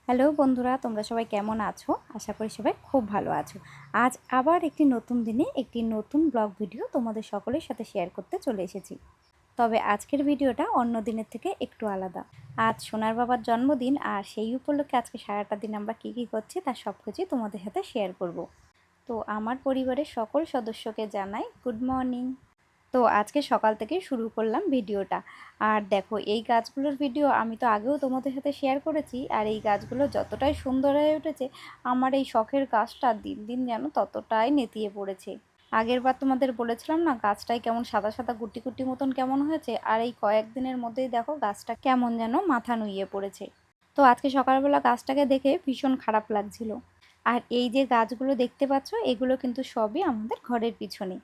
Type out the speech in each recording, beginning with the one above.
Hello বন্ধুরা, তোমরা সবাই কেমন আছো? আশা করি সবাই খুব ভালো আছো। আজ আবার একটি নতুন দিনে একটি নতুন ব্লগ ভিডিও তোমাদের সকলের সাথে শেয়ার করতে চলে এসেছি। তবে আজকের ভিডিওটা অন্য দিনের থেকে একটু আলাদা। আজ সোনার বাবার জন্মদিন, আর সেই উপলক্ষে আজকে সারাটা দিন আমরা কী কী করছি তার সব কিছুই তোমাদের সাথে শেয়ার করব। তো আমার পরিবারের সকল সদস্যকে জানাই গুড মর্নিং। তো আজকে সকাল থেকে শুরু করলাম ভিডিওটা। আর দেখো, এই গাছগুলোর ভিডিও আমি তো আগেও তোমাদের সাথে শেয়ার করেছি, আর এই গাছগুলো যতটাই সুন্দর হয়ে উঠেছে, আমার এই শখের গাছটা দিন দিন যেন ততটাই নেতিয়ে পড়েছে। আগের বার তোমাদের বলেছিলাম না, গাছটাই কেমন সাদা সাদা গুটি গুটি মতন কেমন হয়েছে, আর এই কয়েকদিনের মধ্যেই দেখো গাছটা কেমন যেন মাথা নুইয়ে পড়েছে। তো আজকে সকালবেলা গাছটাকে দেখে ভীষণ খারাপ লাগছিল। আর এই যে গাছগুলো দেখতে পাচ্ছ, এগুলো কিন্তু সবই আমাদের ঘরের পিছনে।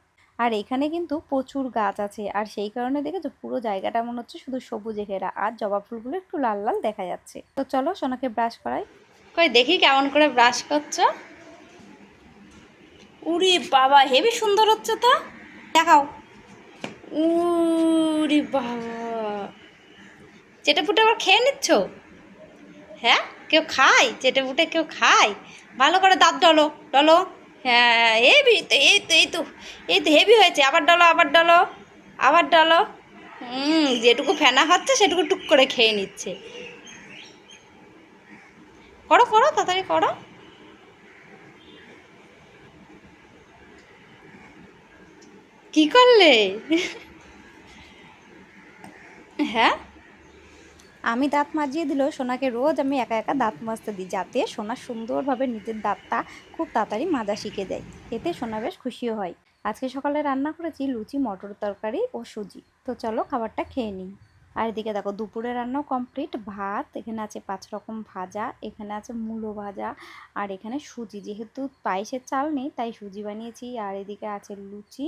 আর এখানে কিন্তু প্রচুর গাছ আছে, আর সেই কারণে দেখেছো পুরো জায়গাটা মনে হচ্ছে শুধু সবুজে ঘেরা, আর জবা ফুলগুলো একটু লাল লাল দেখা যাচ্ছে। তো চলো সোনাকে ব্রাশ করাই। কই দেখি কেমন করে ব্রাশ করছো। উরি বাবা, হেবি সুন্দর হচ্ছে তো, দেখাও। উরি বাবা, চেটে পুটে আবার খেয়ে নিচ্ছ? হ্যাঁ, কেউ খায় চেটে পুটে? কেউ খায়? ভালো করে দাঁত ডলো ডলো। হ্যাঁ, হেভি তো, এই তো এই তো এই তো হেভি হয়েছে। আবার ডলো, আবার ডলো, আবার ডলো। যেটুকু ফেনা হচ্ছে সেটুকু টুক করে খেয়ে নিচ্ছে। করো করো, তাড়াতাড়ি করো। কি করলে? হ্যাঁ, আমি দাঁত মাজিয়ে দিলেও সোনাকে রোজ আমি একা একা দাঁত মাজতে দিই, যাতে সোনা সুন্দরভাবে নিজের দাঁতটা খুব তাড়াতাড়ি মাজা শিখে যায়। এতে সোনা বেশ খুশিও হয়। আজকে সকালে রান্না করেছি লুচি, মটর তরকারি ও সুজি। তো চলো খাবারটা খেয়ে নিই। আর এদিকে দেখো, দুপুরে রান্নাও কমপ্লিট। ভাত, এখানে আছে 5 রকম ভাজা, এখানে আছে মূলো ভাজা, আর এখানে সুজি, যেহেতু পায়েসের চাল নেই তাই সুজি বানিয়েছি। আর এদিকে আছে লুচি,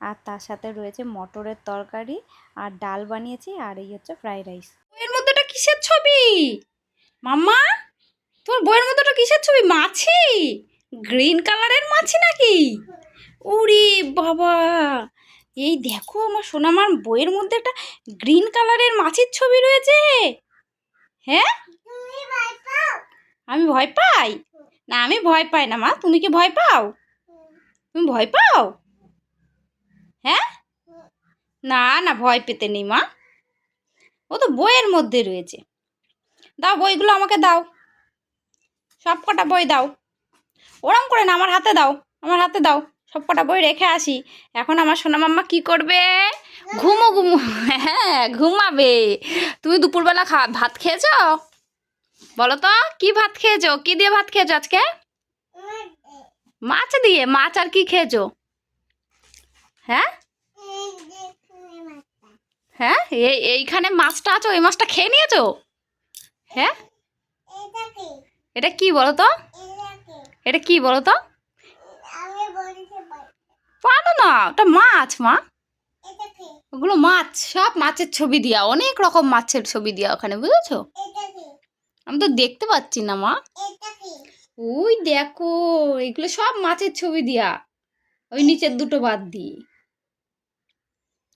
আর তার সাথে রয়েছে মটরের তরকারি, আর ডাল বানিয়েছি, আর এই হচ্ছে ফ্রাইড রাইস। বইয়ের মধ্যেটা কিসের ছবি মাম্মা? তোমার বইয়ের মধ্যেটা কিসের ছবি? মাছি? গ্রিন কালারের মাছি নাকি? উরি বাবা, এই দেখো আমার সোনামার বইয়ের মধ্যে একটা গ্রিন কালারের মাছির ছবি রয়েছে। হ্যাঁ, আমি ভয় পাই না? আমি ভয় পাই না মা, তুমি কি ভয় পাও? তুমি ভয় পাও? হ্যাঁ, না না, ভয় পেতে নেই মা, ও তো বইয়ের মধ্যে রয়েছে। দাও বইগুলো আমাকে দাও, সব কটা বই দাও। ওরম করে না, আমার হাতে দাও, আমার হাতে দাও। সব কটা বই রেখে আসি। এখন আমার সোনা মাম্মা কি করবে? ঘুমো ঘুমো। হ্যাঁ, ঘুমাবে। তুমি দুপুরবেলা ভাত খেয়েছ? বলো তো, কি ভাত খেয়েছো? কি দিয়ে ভাত খেয়েছো আজকে? মাছ দিয়ে? মাছ আর কি খেয়েছো? হ্যাঁ হ্যাঁ, এইখানে মাছটা আছে, ওই মাছটা খেয়ে নিয়েছো? হ্যাঁ, এটা কি বলো তো? এটা কি বলো তো? পারো না, ওটা মাছ মা। ওগুলো মাছ, সব মাছের ছবি দিয়া, অনেক রকম মাছের ছবি দিয়া ওখানে, বুঝেছো? আমি তো দেখতে পাচ্ছি না মা। ওই দেখো, এগুলো সব মাছের ছবি দিয়া, ওই নিচের দুটো বাদ দিয়ে।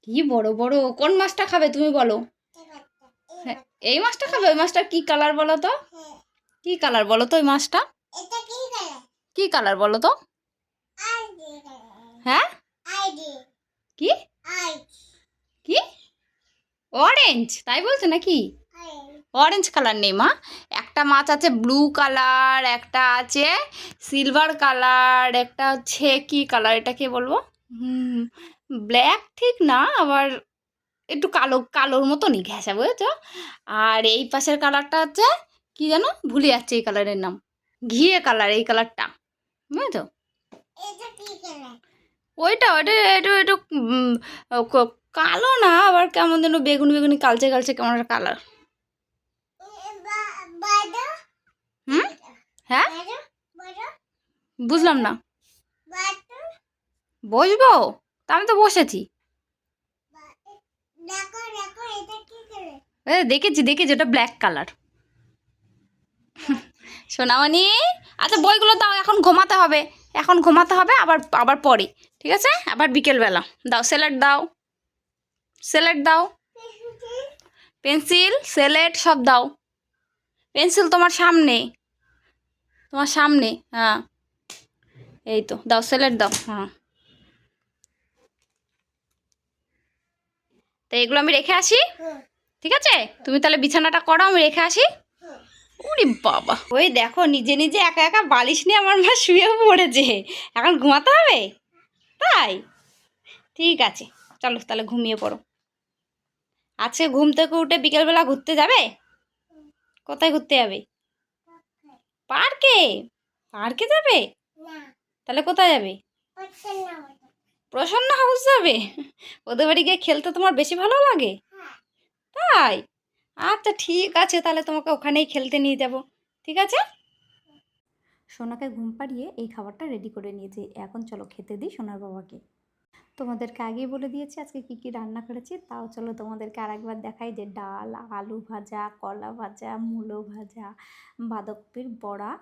কি বড় বড়! কোন মাছটা খাবে তুমি বলো? হ্যাঁ, এই মাছটা খাবে? ওই মাছটা কি কালার বলো তো? কি কালার বলো তো ওই মাছটা? কি কালার বলো তো? হ্যাঁ, কি কি অরেঞ্জ? তাই বলছো নাকি? অরেঞ্জ কালার নেই মা, একটা মাছ আছে ব্লু কালার, একটা আছে সিলভার কালার, একটা হচ্ছে কি কালার, এটাকে বলবো, ব্ল্যাক ঠিক না, আবার একটু কালো কালোর মতনই ঘেঁষা, বুঝেছো? আর এই পাশের কালারটা হচ্ছে কি জানো, ভুলে যাচ্ছে এই কালারের নাম। ঘিয়ে কালার এই কালারটা, বুঝেছো? ওইটা ওইটা একটু একটু কালো না, আবার কেমন যেন বেগুনি বেগুনি কালচে কালচে কেমন একটা কালার। হুম, হ্যাঁ, বুঝলাম না। বসবো? তা আমি তো বসেছি। দেখেছি দেখেছি, ওটা ব্ল্যাক কালার। সোনামণি, আচ্ছা বইগুলো দাও, এখন ঘুমাতে হবে, এখন ঘুমাতে হবে, আবার আবার পরে, ঠিক আছে? আবার বিকেলবেলা দাও, স্লেট দাও, স্লেট দাও, পেন্সিল স্লেট সব দাও। পেন্সিল তোমার সামনে, তোমার সামনে। হ্যাঁ এই তো, দাও স্লেট দাও। হ্যাঁ তো এগুলো আমি রেখে আসি, ঠিক আছে? তুমি তাহলে বিছানাটা করো, আমি রেখে আসি। ওরে বাবা, ওই দেখো নিজে নিজে একা একা বালিশ নিয়ে আমার মা শুয়ে পড়েছে। এখন ঘুমাতে হবে তাই? ঠিক আছে, চলো তাহলে ঘুমিয়ে পড়ো। আজকে ঘুম থেকে উঠে বিকেলবেলা ঘুরতে যাবে? কোথায় ঘুরতে যাবে? পার্কে? পার্কে যাবে? তাহলে কোথায় যাবে? প্রসন্ন হাউস যাবে? ওদের বাড়ি গিয়ে খেলতে তোমার বেশি ভালো লাগে তাই? আচ্ছা ঠিক আছে, তাহলে তোমাকে ওখানেই খেলতে নিয়ে যাব, ঠিক আছে? সোনাকে ঘুম পাড়িয়ে এই খাবারটা রেডি করে নিয়েছি, এখন চলো খেতে দিই সোনার বাবাকে। তোমাদেরকে আগেই বলে দিয়েছি আজকে কী কী রান্না করেছি, তাও চলো তোমাদেরকে আরেকবার দেখাই যে ডাল, আলু ভাজা, কলা ভাজা, মূলো ভাজা, বাঁধাকপির বড়া,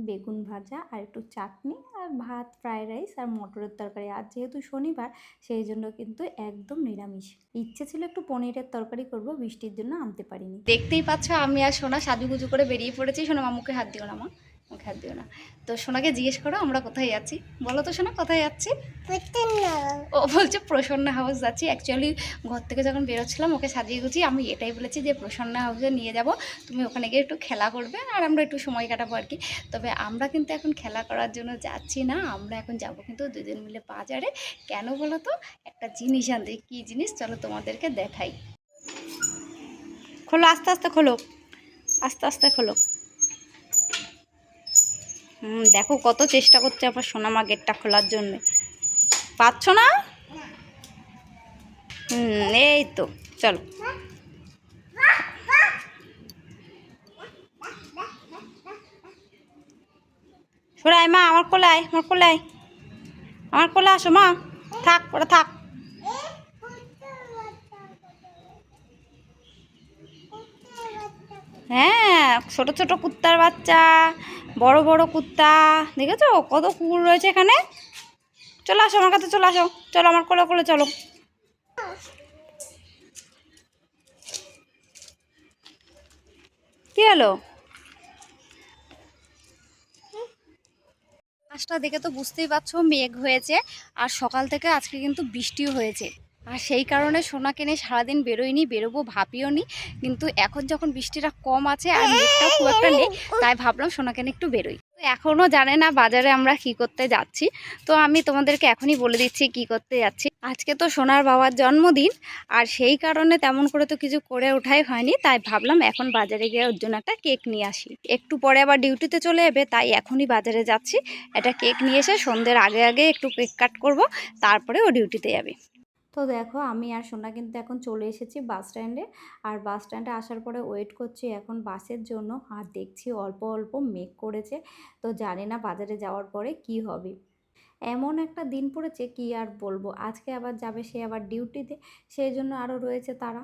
বেগুন ভাজা আর একটু চাটনি আর ভাত, ফ্রায়েড রাইস আর মটরের তরকারি। আর যেহেতু শনিবার সেই জন্য কিন্তু একদম নিরামিষ। ইচ্ছে ছিল একটু পনিরের তরকারি করব, বৃষ্টির জন্য আনতে পারিনি। দেখতেই পাচ্ছ আমি আর সোনা সাজুগুজু করে বেরিয়ে পড়েছি। সোনা মামুকে হাত দিও না, মা মুখে হাত দিও না। তো সোনাকে জিজ্ঞেস করো আমরা কোথায় যাচ্ছি, বলো তো সোনা কোথায় যাচ্ছি? ও বলছে প্রসন্ন হাউস যাচ্ছি। অ্যাকচুয়ালি ঘর থেকে যখন বেরোচ্ছিলাম ওকে সাজিয়ে গুছিয়ে আমি এটাই বলেছি যে প্রসন্ন হাউসে নিয়ে যাব, তুমি ওখানে গিয়ে একটু খেলা করবে আর আমরা একটু সময় কাটাবো আর কি। তবে আমরা কিন্তু এখন খেলা করার জন্য যাচ্ছি না, আমরা এখন যাব কিন্তু দুজন মিলে বাজারে। কেন বলো তো? একটা জিনিস আনতে। কী জিনিস চলো তোমাদেরকে দেখাই। খোলো, আস্তে আস্তে খোলো, আস্তে আস্তে খোলো। দেখো কত চেষ্টা করছে আমার সোনামা গেটটা খোলার জন্য, পাচ্ছ না? এই তো, চলো। সরাই মা, আমার কোলে আয়, আমার কোলে আয়, আমার কোলে আসো মা। থাক ওরা থাক। হ্যাঁ ছোট ছোট কুত্তার বাচ্চা, বড় বড় কুত্তা, দেখেছো কত কুকুর রয়েছে এখানে। চলে আসো আমার কাছে, চলে আসো, চলো আমার কোলে কোলে চলো। কি হলো? আকাশটা দেখে তো বুঝতেই পারছো মেঘ হয়েছে, আর সকাল থেকে আজকে কিন্তু বৃষ্টিও হয়েছে। আর সেই কারণে সোনাকে নিয়ে সারাদিন বেরোয়নি, বেরোবো ভাবিও নি। কিন্তু এখন যখন বৃষ্টিটা কম আছে আর মেঘটাও খুব একটা নেই, তাই ভাবলাম সোনাকে নিয়ে একটু বেরোই। তো এখনও জানে না বাজারে আমরা কি করতে যাচ্ছি, তো আমি তোমাদেরকে এখনই বলে দিচ্ছি কি করতে যাচ্ছি। আজকে তো সোনার বাবার জন্মদিন, আর সেই কারণে তেমন করে তো কিছু করে ওঠাই হয়নি, তাই ভাবলাম এখন বাজারে গিয়ে ওর জন্য একটা কেক নিয়ে আসি। একটু পরে আবার ডিউটিতে চলে যাবে, তাই এখনই বাজারে যাচ্ছি। একটা কেক নিয়ে এসে সন্ধ্যের আগে আগে একটু কেক কাট করব, তারপরে ও ডিউটিতে যাবে। তো দেখো আমি আর সোনা কিন্তু এখন চলে এসেছি বাস স্ট্যান্ডে। আর বাস স্ট্যান্ডে আসার পরে ওয়েট করছি এখন বাসের জন্য। আর দেখছি অল্প অল্প মেঘ করেছে, তো জানি না বাজারে যাওয়ার পরে কি হবে। এমন একটা দিন পড়েছে কি আর বলবো, আজকে আবার যাবে সে আবার ডিউটিতে, সেই জন্য আরও রয়েছে তারা।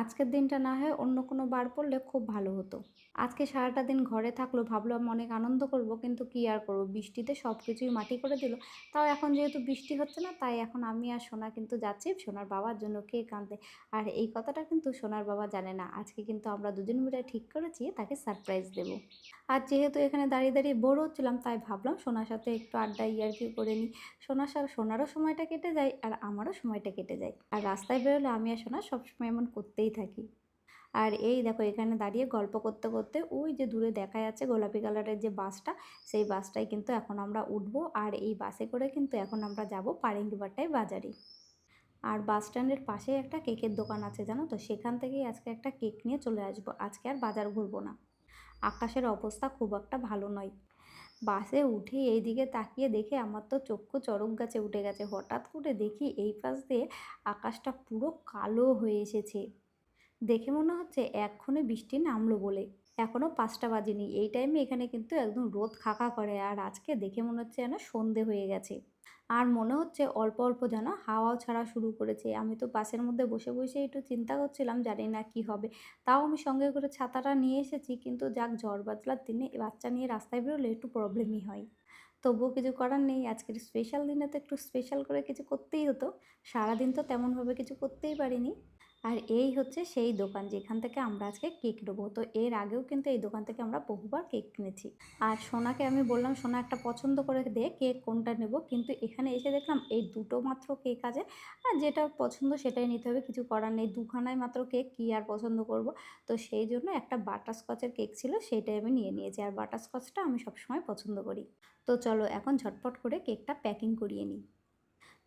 আজকের দিনটা না হয় অন্য কোনো বার পড়লে খুব ভালো হতো। আজকে সারাটা দিন ঘরে থাকলো, ভাবলাম অনেক আনন্দ করব, কিন্তু কি আর করব, বৃষ্টিতে সব কিছুই মাটি করে দিল। তাও এখন যেহেতু বৃষ্টি হচ্ছে না, তাই এখন আমি আর সোনা কিন্তু যাচ্ছি সোনার বাবার জন্য কেক আনতে। আর এই কথাটা কিন্তু সোনার বাবা জানে না, আজকে কিন্তু আমরা দুজন মিলে ঠিক করেছি তাকে সারপ্রাইজ দেব। আর যেহেতু এখানে দাঁড়িয়ে দাঁড়িয়ে বোর হচ্ছিলাম, তাই ভাবলাম সোনার সাথে একটু আড্ডা ইয়ার্কি করে নিই। সোনারও সময়টা কেটে যায় আর আমারও সময়টা কেটে যায়। আর রাস্তায় বেরোলে আমি আর সোনা সবসময় এমন করতেই থাকি। আর এই দেখো এখানে দাঁড়িয়ে গল্প করতে করতে ওই যে দূরে দেখা যাচ্ছে গোলাপি কালারের যে বাসটা, সেই বাসটাই কিন্তু এখন আমরা উঠবো। আর এই বাসে করে কিন্তু এখন আমরা যাব পারেঙ্গিবাটায় বাজারে। আর বাস স্ট্যান্ডের পাশেই একটা কেকের দোকান আছে জানো তো, সেখান থেকেই আজকে একটা কেক নিয়ে চলে আসবো। আজকে আর বাজার ঘুরবো না। আকাশের অবস্থা খুব একটা ভালো নয়। বাসে উঠে এই দিকে তাকিয়ে দেখে আমার তো চক্ষু চড়ক গাছে উঠে গেছে। হঠাৎ করে দেখি এই পাশ দিয়ে আকাশটা পুরো কালো হয়ে এসেছে। দেখে মনে হচ্ছে এক্ষুনি বৃষ্টি নামলো বলে। এখনও 5টা বাজেনি, এই টাইমে এখানে কিন্তু একদম রোদ খাকা করে। আর আজকে দেখে মনে হচ্ছে যেন সন্ধে হয়ে গেছে। আর মনে হচ্ছে অল্প অল্প যেন হাওয়াও ছাড়া শুরু করেছে। আমি তো বাসের মধ্যে বসে বসে একটু চিন্তা করছিলাম, জানি না কি হবে। তাও আমি সঙ্গে করে ছাতাটা নিয়ে এসেছি, কিন্তু যাক ঝড় বাদলার দিনে বাচ্চা নিয়ে রাস্তায় বেরোলে একটু প্রবলেমই হয়। তবুও কিছু করার নেই, আজকের স্পেশাল দিনে তো একটু স্পেশাল করে কিছু করতেই হতো। সারাদিন তো তেমনভাবে কিছু করতেই পারিনি। আর এই হচ্ছে সেই দোকান যেখান থেকে আমরা আজকে কেক নেবো। তো এর আগেও কিন্তু এই দোকান থেকে আমরা বহুবার কেক কিনেছি। আর সোনাকে আমি বললাম, সোনা একটা পছন্দ করে দে কেক কোনটা নেব, কিন্তু এখানে এসে দেখলাম এই দুটো মাত্র কেক আছে, আর যেটা পছন্দ সেটাই নিতে হবে, কিছু করার নেই। দুখানায় মাত্র কেক, কী আর পছন্দ করব। তো সেই জন্য একটা বাটারস্কচের কেক ছিল, সেটাই আমি নিয়ে নিয়েছি। আর বাটারস্কচটা আমি সবসময় পছন্দ করি। তো চলো এখন ঝটপট করে কেকটা প্যাকিং করিয়ে নিই।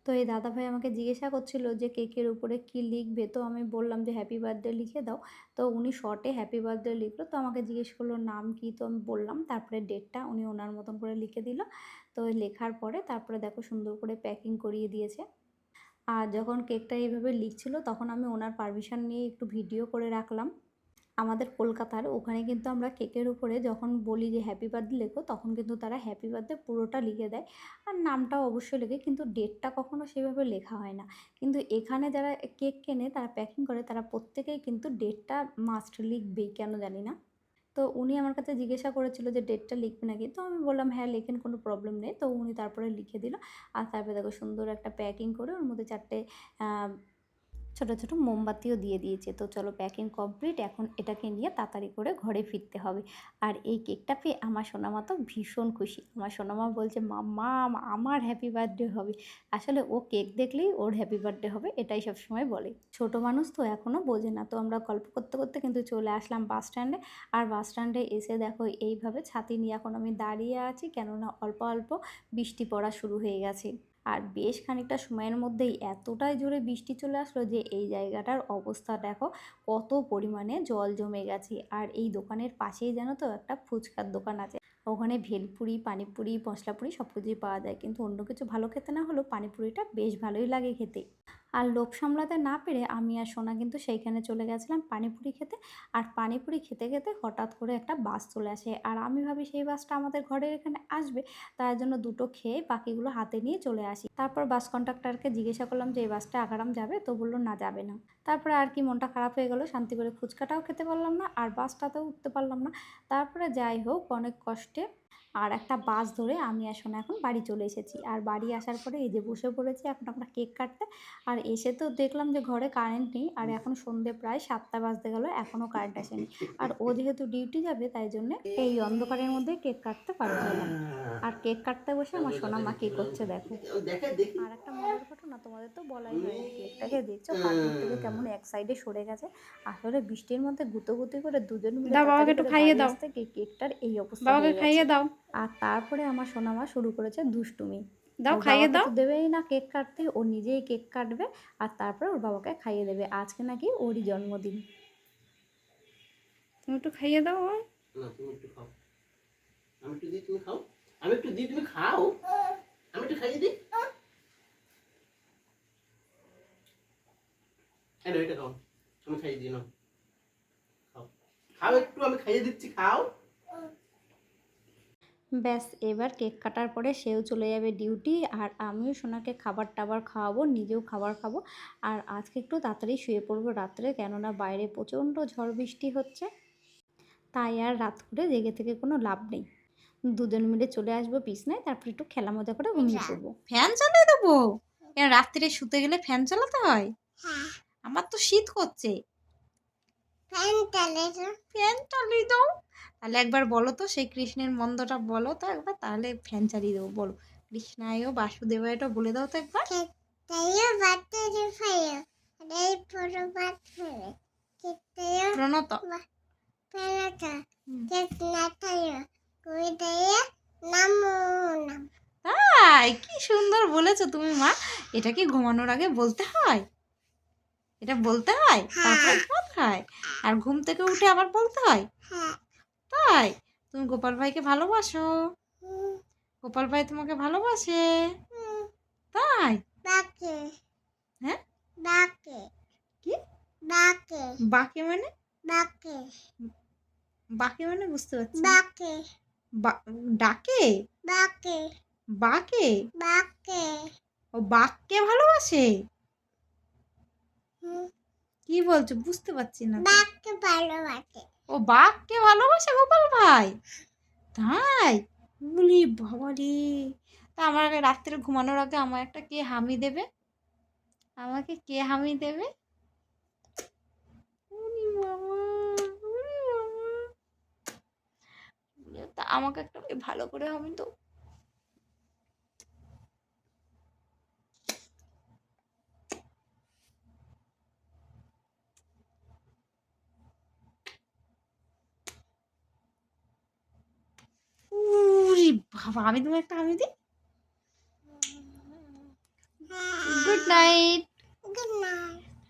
তো এই দাদাভাই আমাকে জিজ্ঞাসা করছিল যে কেকের উপরে কি লিখবে, তো আমি বললাম যে হ্যাপি বার্থডে লিখে দাও। তো উনি শর্টে হ্যাপি বার্থডে লিখলো। তো আমাকে জিজ্ঞেস করলো নাম কি, তো আমি বললাম, তারপরে ডেটটা উনি ওনার মতন করে লিখে দিল। তো লেখার পরে তারপরে দেখো সুন্দর করে প্যাকিং করিয়ে দিয়েছে। আর যখন কেকটা এইভাবে লিখছিল তখন আমি ওনার পারমিশন নিয়ে একটু ভিডিও করে রাখলাম। আমাদের কলকাতার ওখানে কিন্তু আমরা কেকের উপরে যখন বলি যে হ্যাপি বার্থডে লেখো, তখন কিন্তু তারা হ্যাপি বার্থডে পুরোটা লিখে দেয়, আর নামটাও অবশ্যই লেখে, কিন্তু ডেটটা কখনো সেভাবে লেখা হয় না। কিন্তু এখানে যারা কেক কেনে, তারা প্যাকিং করে, তারা প্রত্যেকেই কিন্তু ডেটটা মাস্ট লিখবেই, কেন জানি না। তো উনি আমার কাছে জিজ্ঞাসা করেছিল যে ডেটটা লিখবে নাকি, তো আমি বললাম হ্যাঁ লেখেন, কোনো প্রবলেম নেই। তো উনি তারপরে লিখে দিল। আর তারপরে দেখো সুন্দর একটা প্যাকিং করে ওর মধ্যে 4টে ছোটো ছোটো মোমবাতিও দিয়ে দিয়েছে। তো চলো প্যাকিং কমপ্লিট, এখন এটাকে নিয়ে তাড়াতাড়ি করে ঘরে ফিরতে হবে। আর এই কেকটা পেয়ে আমার সোনামা তো ভীষণ খুশি। আমার সোনামা বলছে মাম্মা আমার হ্যাপি বার্থডে হবে। আসলে ও কেক দেখলেই ওর হ্যাপি বার্থডে হবে, এটাই সবসময় বলে। ছোটো মানুষ তো এখনও বোঝে না। তো আমরা গল্প করতে করতে কিন্তু চলে আসলাম বাস স্ট্যান্ডে। আর বাস স্ট্যান্ডে এসে দেখো এইভাবে ছাতি নিয়ে এখন আমি দাঁড়িয়ে আছি, কেননা অল্প অল্প বৃষ্টি পড়া শুরু হয়ে গেছে। আর বেশ খানিকটা সময়ের মধ্যেই এতটাই জোরে বৃষ্টি চলে আসলো যে এই জায়গাটার অবস্থা দেখো কত পরিমাণে জল জমে গেছে। আর এই দোকানের পাশেই জানো তো একটা ফুচকার দোকান আছে, ওখানে ভেলপুরি, পানিপুরি, মশলাপুরি সব কিছুই পাওয়া যায়, কিন্তু অন্য কিছু ভালো খেতে না হলেও পানিপুরিটা বেশ ভালোই লাগে খেতে। আর লোভ সামলাতে না পেরে আমি আর সোনা কিন্তু সেইখানে চলে গেছিলাম পানিপুরি খেতে। আর পানিপুরি খেতে খেতে হঠাৎ করে একটা বাস চলে আসে, আর আমি ভাবি সেই বাসটা আমাদের ঘরের এখানে আসবে, তার জন্য দুটো খেয়ে বাকিগুলো হাতে নিয়ে চলে আসি। তারপর বাস কন্ডাক্টরকে জিজ্ঞাসা করলাম যে এই বাসটা আগারাম যাবে, তো বললো না যাবে না। তারপরে আর কি মনটা খারাপ হয়ে গেল, শান্তি করে ফুচকাটাও খেতে পারলাম না, আর বাসটাতেও উঠতে পারলাম না। তারপরে যাই হোক অনেক কষ্টে আর একটা বাস ধরে আমি আর সোনা এখন বাড়ি চলে এসেছি। আর বাড়ি আসার পরে এই যে বসে পড়েছি এখন আমরা কেক কাটতে। আর এসে তো দেখলাম যে ঘরে কারেন্ট নেই, আর এখন সন্ধে প্রায় 7টা বাজতে গেল, এখনও কারেন্ট আসেনি। আর ও যেহেতু ডিউটি যাবে, তাই জন্যে এই অন্ধকারের মধ্যে কেক কাটতে পারবো না। আর কেক কাটতে বসে আমার সোনা মা কী করছে দেখো। আর একটা মজার ঘটনা তোমাদের তো বলাই হয়নি, কেকটাকে দেখছো কাটুর থেকে কেমন এক সাইডে সরে গেছে। আসলে বৃষ্টির মধ্যে গুঁতোগুতি করে দুজন মিলে দাও বাবাকে তাড়াতাড়ি একটু করে খাইয়ে বাড়ি দাও, আসতে কেকটার এই অবস্থা বাবাকে হয়ে খাইয়ে গেছে। দাও, আর তারপরে আমার সোনামা শুরু করেছে দুষ্টুমি। দাও ওর খাইয়ে বাবাকে দাও। তো দেবেই না কেক কাটতে, ও নিজেই কেক কাটবে আর তারপরে ওর বাবাকে খাইয়ে দেবে। আজকে নাকি ওরই জন্মদিন। তুমি একটু খাইয়ে দাও আমায়। না তুমি একটু খাও, আমি একটু দিই তুমি খাও, আমি একটু দিই তুমি খাও, আমি একটু খাইয়ে দিই। এনো এটা খাও, আমি খাইয়ে দিই না, খাও খাও একটু, আমি খাইয়ে দিচ্ছি খাও। ব্যাস এবার কেক কাটার পরে সেও চলে যাবে ডিউটি, আর আমিও সোনাকে খাবার টাবার খাওয়াবো, নিজেও খাবার খাবো। আর আজকে একটু তাড়াতাড়ি শুয়ে পড়বো রাত্রে, কেননা বাইরে প্রচণ্ড ঝড় বৃষ্টি হচ্ছে, তাই আর রাত করে জেগে থেকে কোনো লাভ নেই। দুজন মিলে চলে আসবো বিছনায়, তারপর একটু খেলা মজা করে ঘুমিয়ে পড়বো। ফ্যান চালিয়ে দেবো? কেন রাত্রে শুতে গেলে ফ্যান চালাতে হয়? আমার তো শীত করছে। ফ্যান চালিয়ে দাও। তাহলে একবার বলো তো সেই কৃষ্ণের মন্ত্রটা বলো তো একবার, তাহলে ফ্যান চালিয়ে দেবো। বলো কৃষ্ণায় বাসুদেবায়টা বলে দাও তো একবার। প্রণত। তাই কি সুন্দর বলেছো তুমি মা। এটা কি ঘুমানোর আগে বলতে হয়? এটা বলতে হয় তারপরে ঘুমাতে হয়, আর ঘুম থেকে উঠে আবার বলতে হয়? তাই তুমি গোপাল ভাইকে ভালোবাসো? গোপাল ভাই তোমাকে ভালোবাসে? তাই? হ্যাঁ কি বাকে মানে? বাকে মানে বুঝতে পারছি না। ডাকে? বাকে? ও বাঘকে ভালোবাসে? কি বলছো বুঝতে পারছি না তো। ও বাঘকে ভালোবাসে গোপাল ভাই? তাই? বলি বাবা রে। তা আমার আগে রাত্রে ঘুমানোর আগে আমার একটা কে হামি দেবে? আমাকে কে হামি দেবে? তা আমাকে একটা ভালো করে আমি তো উরি বাবা, আমি তোমার একটা আমি দিই। Good night.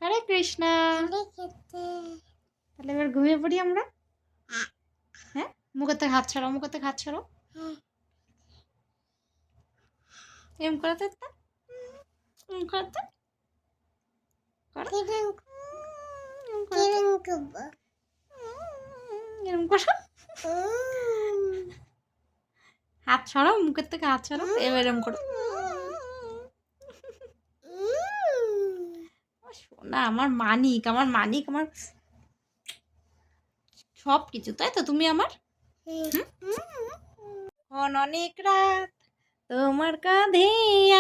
হরে কৃষ্ণা। তাহলে এবার ঘুমিয়ে পড়ি আমরা। হ্যাঁ, মুখের থেকে হাত ছাড়াও, মুখের থেকে হাত ছাড়াও। এম করতে করতে এরম করো। হাত ছড়াও, মুখের থেকে হাত ছড়াও, এবার এরম করো। সোনা আমার মানিক, আমার মানিক, আমার সব কিছু, তাই তো তুমি আমার। অনেক রাত তোমার কাঁধে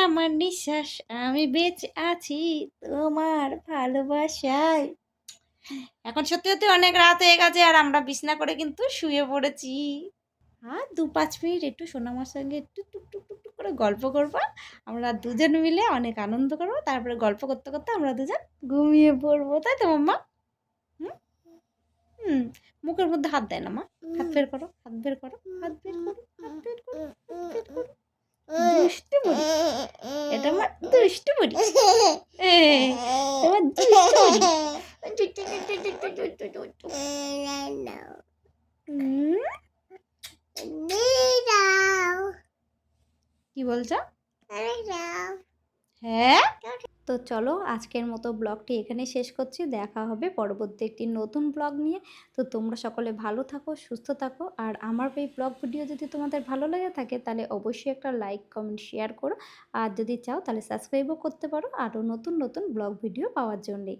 আমার নিঃশ্বাস, আমি বেঁচে আছি তোমার ভালোবাসায়। এখন সত্যি সত্যি অনেক রাত হয়ে গেছে আর আমরা বিছনা করে কিন্তু শুয়ে পড়েছি। আর 2-5 মিনিট একটু সোনামার সঙ্গে একটু টুক টুক টুক টুক করে গল্প করবো। আমরা দুজন মিলে অনেক আনন্দ করবো, তারপরে গল্প করতে করতে আমরা দুজন ঘুমিয়ে পড়বো, তাই তো মাম্মা? হুম হুম মুখের মধ্যে হাত দেয় না মা। হাত বের করো, হাত বের করো, হাত বের করো, হাত বের করো, হাত বের করো। দুষ্টু বুড়ি, এটা আমার দুষ্টু বুড়ি। আমার দুষ্টু বুড়ি। কি বলছো? হ্যাঁ, তো চলো আজকের মতো ব্লগটি এখানে শেষ করছি। দেখা হবে পরবর্তী একটি নতুন ব্লগ নিয়ে। তো তোমরা সকলে ভালো থাকো, সুস্থ থাকো। আর আমার এই ব্লগ ভিডিও যদি তোমাদের ভালো লেগে থাকে তাহলে অবশ্যই একটা লাইক, কমেন্ট, শেয়ার করো। আর যদি চাও তাহলে সাবস্ক্রাইবও করতে পারো আরও নতুন নতুন ব্লগ ভিডিও পাওয়ার জন্যে।